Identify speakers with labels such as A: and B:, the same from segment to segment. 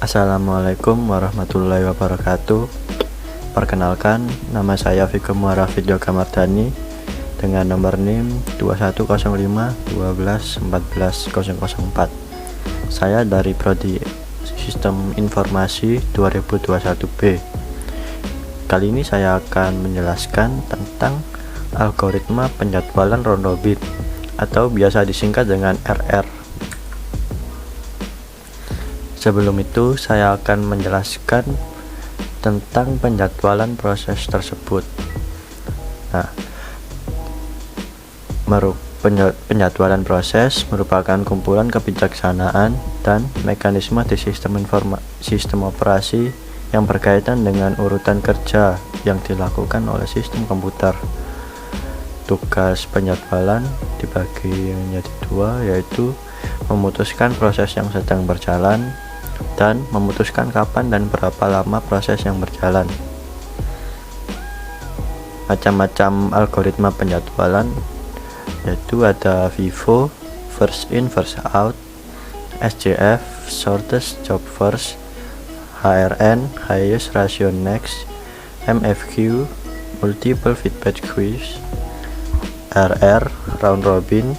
A: Assalamualaikum warahmatullahi wabarakatuh. Perkenalkan, nama saya Fikri Muharafid Yoga Mardani dengan nomor NIM 210512144004. Saya dari Prodi Sistem Informasi 2021B. Kali ini saya akan menjelaskan tentang algoritma penjadwalan round robin atau biasa disingkat dengan RR. Sebelum itu, saya akan menjelaskan tentang penjadwalan proses tersebut. Nah, penjadwalan proses merupakan kumpulan kebijaksanaan dan mekanisme di sistem operasi yang berkaitan dengan urutan kerja yang dilakukan oleh sistem komputer. Tugas penjadwalan dibagi menjadi dua, yaitu memutuskan proses yang sedang berjalan dan memutuskan kapan dan berapa lama proses yang berjalan. Macam-macam algoritma penjadwalan yaitu ada FIFO, first in first out, SJF, shortest job first, HRN, highest ratio next, MFQ, multiple feedback quiz, RR, round robin,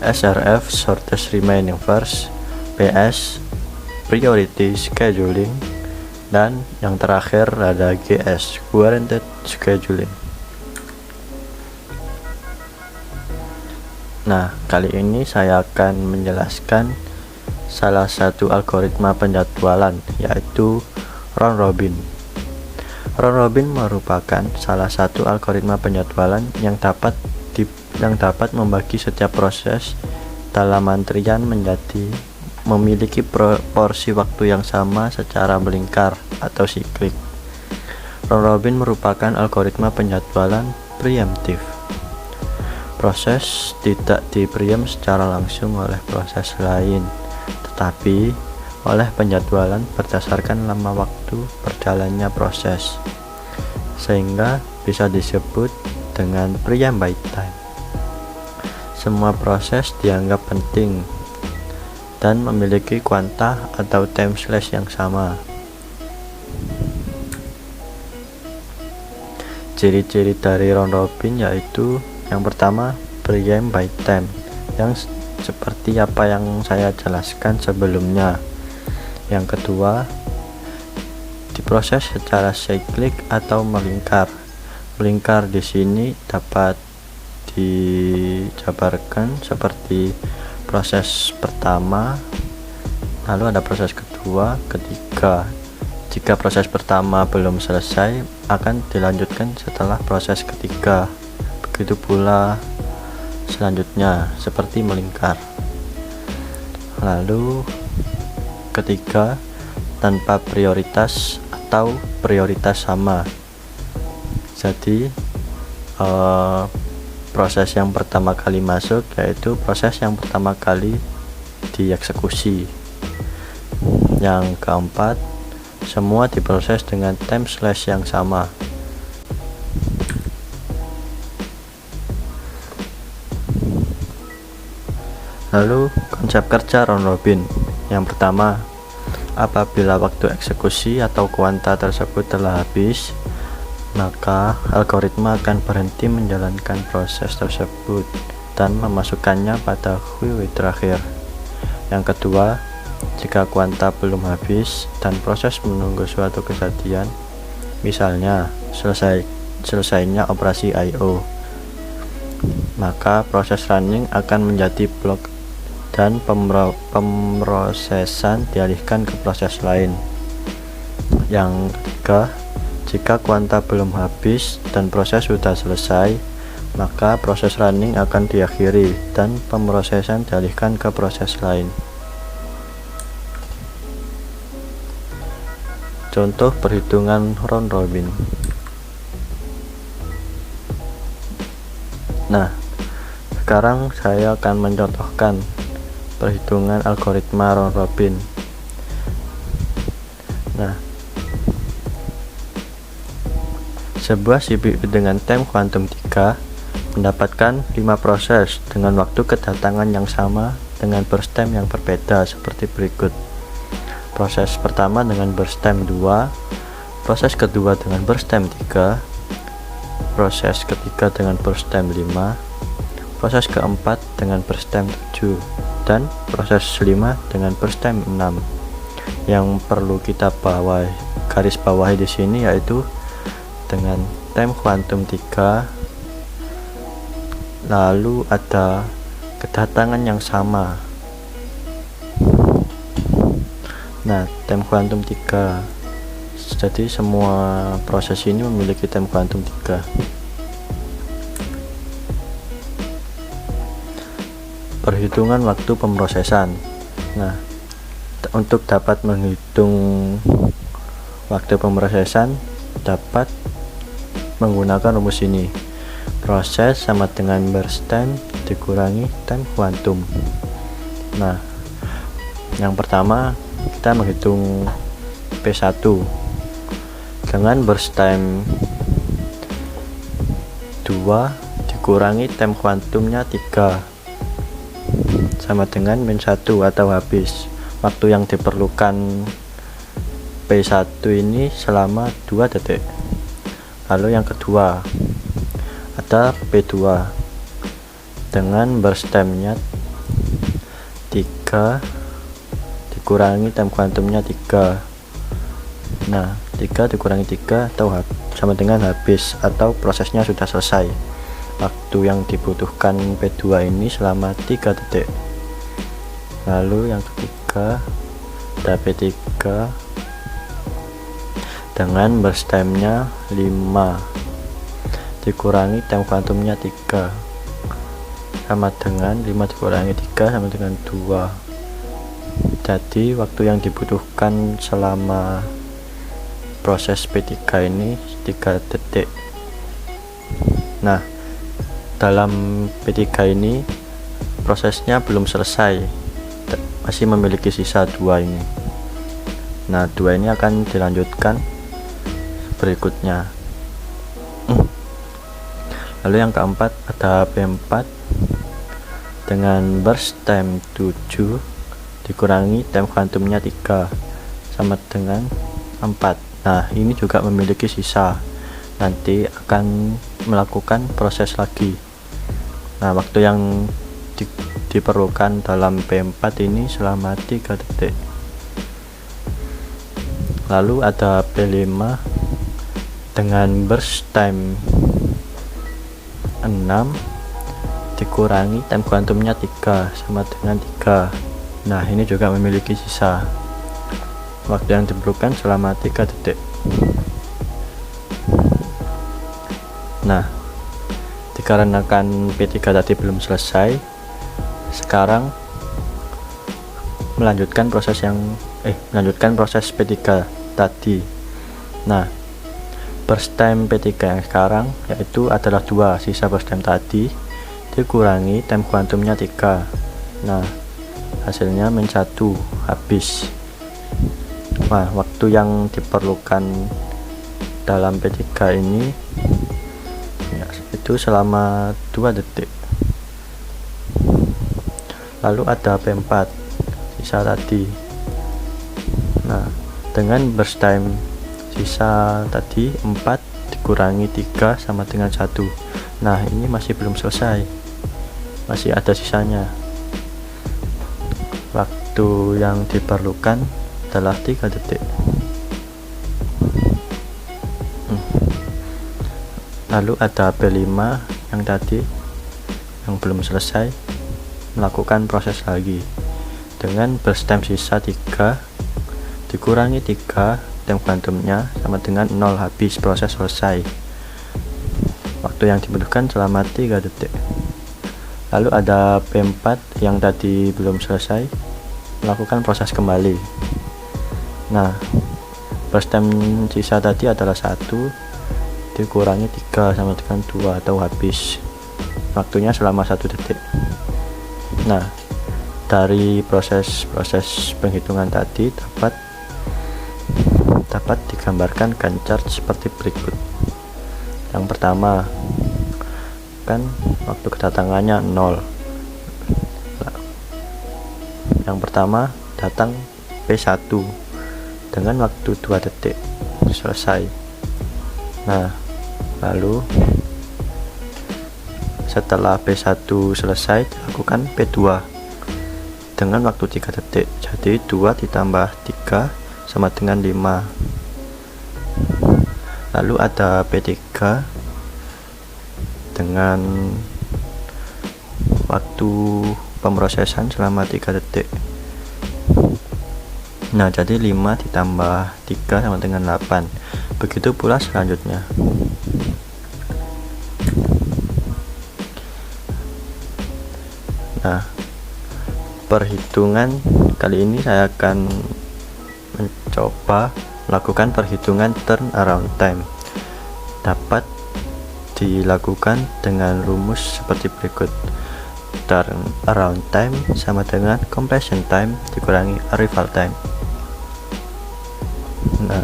A: SRF, shortest remaining first, PS, priority scheduling, dan yang terakhir ada GS, guaranteed scheduling. Nah, kali ini saya akan menjelaskan salah satu algoritma penjadwalan, yaitu round robin. Round robin merupakan salah satu algoritma penjadwalan yang dapat membagi setiap proses dalam antrian menjadi memiliki porsi waktu yang sama secara melingkar atau siklik. Round robin merupakan algoritma penjadwalan preemptif. Proses tidak di-preempt secara langsung oleh proses lain, tetapi oleh penjadwalan berdasarkan lama waktu berjalannya proses, sehingga bisa disebut dengan preempt by time. Semua proses dianggap penting dan memiliki kuanta atau time slash yang sama. Ciri-ciri dari round robin yaitu yang pertama, preempt by time, yang seperti apa yang saya jelaskan sebelumnya. Yang kedua, diproses secara siklik atau melingkar. Melingkar di sini dapat dijabarkan seperti proses pertama, lalu ada proses kedua, ketiga. Jika proses pertama belum selesai, akan dilanjutkan setelah proses ketiga. Begitu pula selanjutnya, seperti melingkar. Lalu ketiga, tanpa prioritas atau prioritas sama. Jadi proses yang pertama kali masuk yaitu proses yang pertama kali dieksekusi. Yang keempat, semua diproses dengan time slash yang sama. Lalu konsep kerja round robin. Yang pertama, apabila waktu eksekusi atau kuanta tersebut telah habis, maka algoritma akan berhenti menjalankan proses tersebut dan memasukkannya pada QW terakhir. Yang kedua, jika kuanta belum habis dan proses menunggu suatu kejadian, misalnya selesainya operasi I/O, maka proses running akan menjadi blok dan pemrosesan dialihkan ke proses lain. Yang ketiga, jika kuanta belum habis dan proses sudah selesai, maka proses running akan diakhiri dan pemrosesan dialihkan ke proses lain. Contoh perhitungan round robin. Nah, sekarang saya akan mencontohkan perhitungan algoritma round robin. Nah, sebuah CPU dengan time quantum 3 mendapatkan 5 proses dengan waktu kedatangan yang sama dengan burst time yang berbeda seperti berikut. Proses pertama dengan burst time 2, proses kedua dengan burst time 3, proses ketiga dengan burst time 5, proses keempat dengan burst time 7, dan proses 5 dengan burst time 6. Yang perlu kita garis bawahi di sini yaitu dengan time kuantum 3, lalu ada kedatangan yang sama. Nah, time kuantum 3, jadi semua proses ini memiliki time kuantum 3. Perhitungan waktu pemrosesan. Nah, untuk dapat menghitung waktu pemrosesan dapat menggunakan rumus ini. Proses sama dengan burst time dikurangi time kuantum. Nah, yang pertama kita menghitung P1 dengan burst time 2 dikurangi time kuantumnya 3 sama dengan min 1 atau habis. Waktu yang diperlukan P1 ini selama 2 detik. Lalu yang kedua ada P2 dengan burst time-nya 3 dikurangi time kuantumnya 3. Nah, 3 dikurangi 3 atau sama dengan habis atau prosesnya sudah selesai. Waktu yang dibutuhkan P2 ini selama 3 detik. Lalu yang ketiga ada P3 dengan burst time-nya 5 dikurangi time kuantumnya 3 sama dengan 5 dikurangi 3 sama dengan 2. Jadi waktu yang dibutuhkan selama proses P3 ini 3 detik. Nah, dalam P3 ini prosesnya belum selesai, masih memiliki sisa 2 ini. Nah, 2 ini akan dilanjutkan berikutnya. Lalu yang keempat ada P4 dengan burst time 7 dikurangi time kuantumnya 3 sama dengan 4. Nah, ini juga memiliki sisa, nanti akan melakukan proses lagi. Nah, waktu yang diperlukan dalam P4 ini selama 3 detik. Lalu ada P5 dengan burst time 6 dikurangi time kuantumnya 3 sama dengan 3. Nah, ini juga memiliki sisa. Waktu yang diperlukan selama 3 detik. Nah, dikarenakan P3 tadi belum selesai, sekarang melanjutkan proses P3 tadi. Nah, burst time P3 yang sekarang yaitu adalah 2, sisa burst time tadi dikurangi time kuantumnya 3. Nah, hasilnya min 1 habis. Nah, waktu yang diperlukan dalam P3 ini ya, itu selama 2 detik. Lalu ada P4 sisa tadi. Nah, dengan burst time sisa tadi 4 dikurangi 3 sama dengan 1. Nah, ini masih belum selesai, masih ada sisanya. Waktu yang diperlukan adalah 3 detik. Lalu ada P5 yang tadi yang belum selesai, melakukan proses lagi dengan burst time sisa 3 dikurangi 3 time kuantumnya sama dengan 0 habis, proses selesai. Waktu yang dibutuhkan selama 3 detik. Lalu ada P4 yang tadi belum selesai, melakukan proses kembali. Nah, burst time sisa tadi adalah 1 dikurangi 3 sama dengan 2 atau habis, waktunya selama 1 detik. Nah, dari proses penghitungan tadi dapat digambarkan Gantt chart seperti berikut. Yang pertama kan waktu kedatangannya 0. Yang pertama datang P1 dengan waktu 2 detik. Selesai. Nah, lalu setelah P1 selesai dilakukan P2 dengan waktu 3 detik. Jadi 2 ditambah 3 sama dengan 5. Lalu ada P3 dengan waktu pemrosesan selama 3 detik. Nah, jadi 5 ditambah 3 sama dengan 8. Begitu pula selanjutnya. Nah, perhitungan kali ini saya akan mencoba melakukan perhitungan turnaround time. Dapat dilakukan dengan rumus seperti berikut. Turnaround time sama dengan completion time dikurangi arrival time. Nah,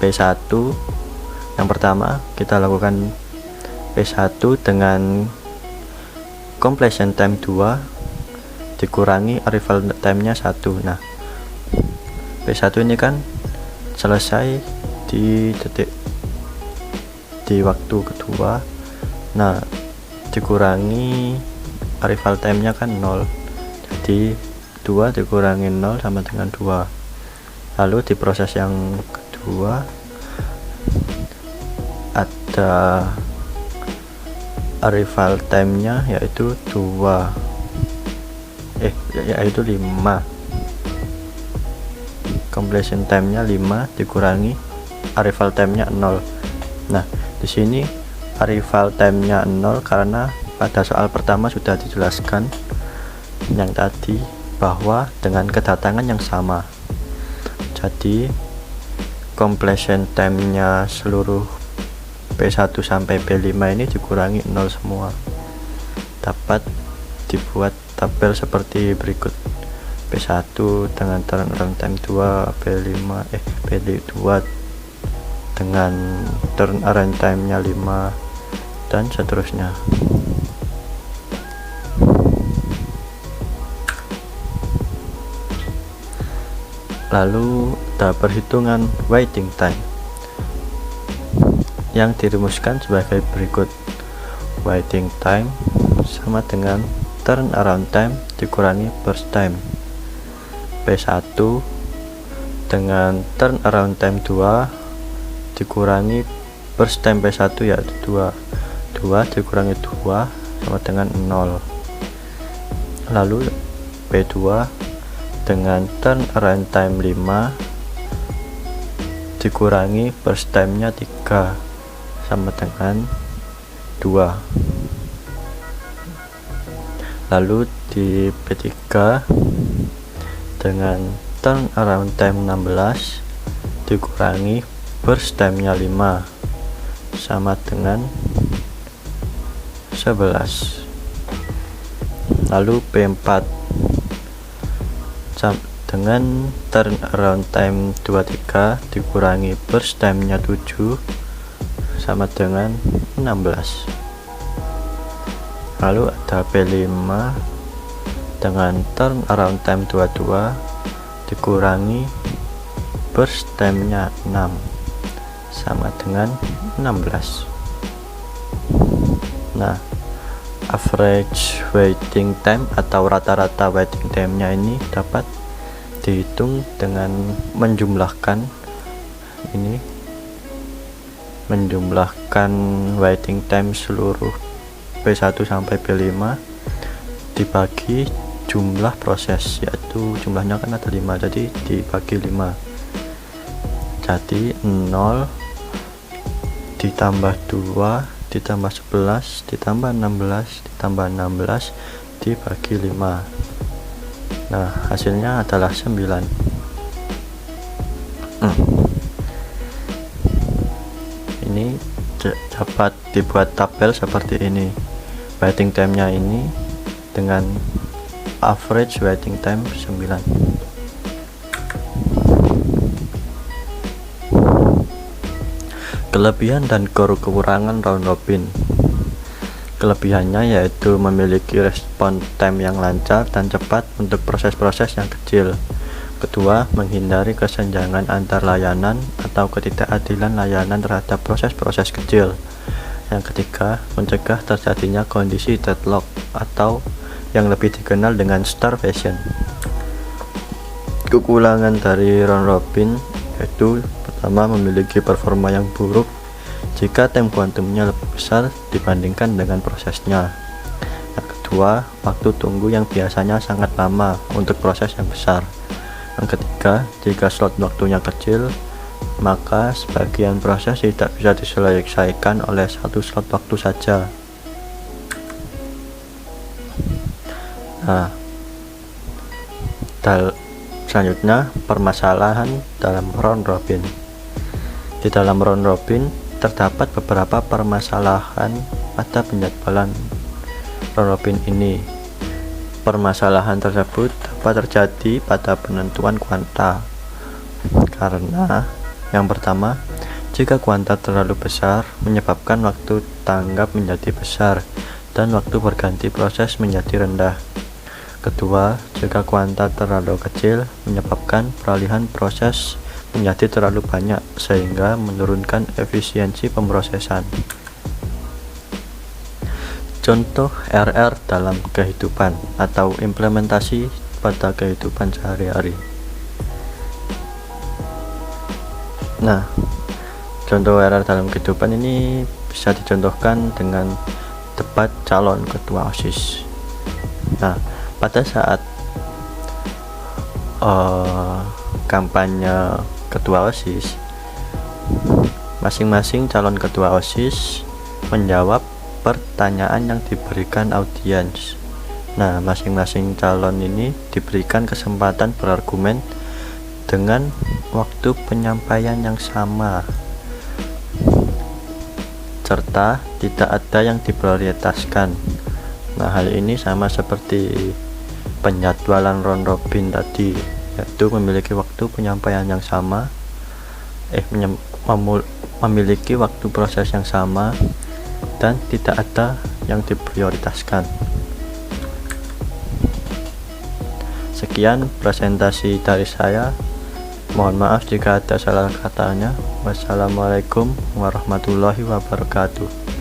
A: P1 yang pertama kita lakukan P1 dengan completion time 2 dikurangi arrival time-nya 1. Nah, P1 ini kan selesai di waktu kedua. Nah, dikurangi arrival time-nya kan 0. Jadi 2 dikurangi 0 sama dengan 2. Lalu di proses yang kedua ada arrival time-nya yaitu 5. Completion time-nya 5 dikurangi arrival time-nya 0. Nah, di sini arrival time-nya 0 karena pada soal pertama sudah dijelaskan yang tadi bahwa dengan kedatangan yang sama. Jadi completion time-nya seluruh P1 sampai P5 ini dikurangi 0 semua. Dapat dibuat tabel seperti berikut. P1 dengan turnaround time 2, P2 dengan turnaround time-nya 5 dan seterusnya. Lalu ada perhitungan waiting time yang dirumuskan sebagai berikut. Waiting time sama dengan turnaround time dikurangi burst time. P1 dengan turnaround time 2 dikurangi burst time P1 yaitu 2. 2 dikurangi 2 sama dengan 0. Lalu P2 dengan turnaround time 5 dikurangi burst time-nya 3 sama dengan 2. Lalu di P3 dengan turnaround time 16 dikurangi burst time-nya 5 sama dengan 11. Lalu P4 dengan turnaround time 23 dikurangi burst time-nya 7 sama dengan 16. Lalu ada P5 dengan turnaround time 22 dikurangi burst time-nya 6 sama dengan 16. Nah, average waiting time atau rata-rata waiting time-nya ini dapat dihitung dengan menjumlahkan waiting time seluruh P1 sampai P5 dibagi jumlah proses, yaitu jumlahnya kan ada 5, jadi dibagi 5. Jadi 0 ditambah 2 ditambah 11 ditambah 16 ditambah 16 dibagi 5. Nah, hasilnya adalah 9. Ini dapat dibuat tabel seperti ini. Waiting time-nya ini dengan average waiting time 9. Kelebihan dan kekurangan round robin. Kelebihannya yaitu memiliki respon time yang lancar dan cepat untuk proses-proses yang kecil. Kedua, menghindari kesenjangan antar layanan atau ketidakadilan layanan terhadap proses-proses kecil. Yang ketiga, mencegah terjadinya kondisi deadlock atau yang lebih dikenal dengan starvation. Kekurangan dari round robin yaitu pertama, memiliki performa yang buruk jika time quantumnya lebih besar dibandingkan dengan prosesnya. Yang kedua, waktu tunggu yang biasanya sangat lama untuk proses yang besar. Yang ketiga, jika slot waktunya kecil, maka sebagian proses tidak bisa diselesaikan oleh satu slot waktu saja. Nah, selanjutnya permasalahan dalam round robin. Di dalam round robin terdapat beberapa permasalahan pada penjadwalan round robin ini. Permasalahan tersebut dapat terjadi pada penentuan kuanta karena yang pertama, jika kuanta terlalu besar menyebabkan waktu tanggap menjadi besar dan waktu berganti proses menjadi rendah. Kedua, jika kuanta terlalu kecil menyebabkan peralihan proses menjadi terlalu banyak sehingga menurunkan efisiensi pemrosesan. Contoh RR dalam kehidupan atau implementasi pada kehidupan sehari-hari. Nah, contoh RR dalam kehidupan ini bisa dicontohkan dengan debat calon ketua OSIS. Nah, pada saat kampanye ketua OSIS, masing-masing calon ketua OSIS menjawab pertanyaan yang diberikan audiens. Nah, masing-masing calon ini diberikan kesempatan berargumen dengan waktu penyampaian yang sama, serta tidak ada yang diprioritaskan. Nah, hal ini sama seperti penjadwalan round robin tadi, yaitu memiliki waktu penyampaian yang sama, memiliki waktu proses yang sama, dan tidak ada yang diprioritaskan. Sekian presentasi dari saya. Mohon maaf jika ada salah katanya. Wassalamualaikum warahmatullahi wabarakatuh.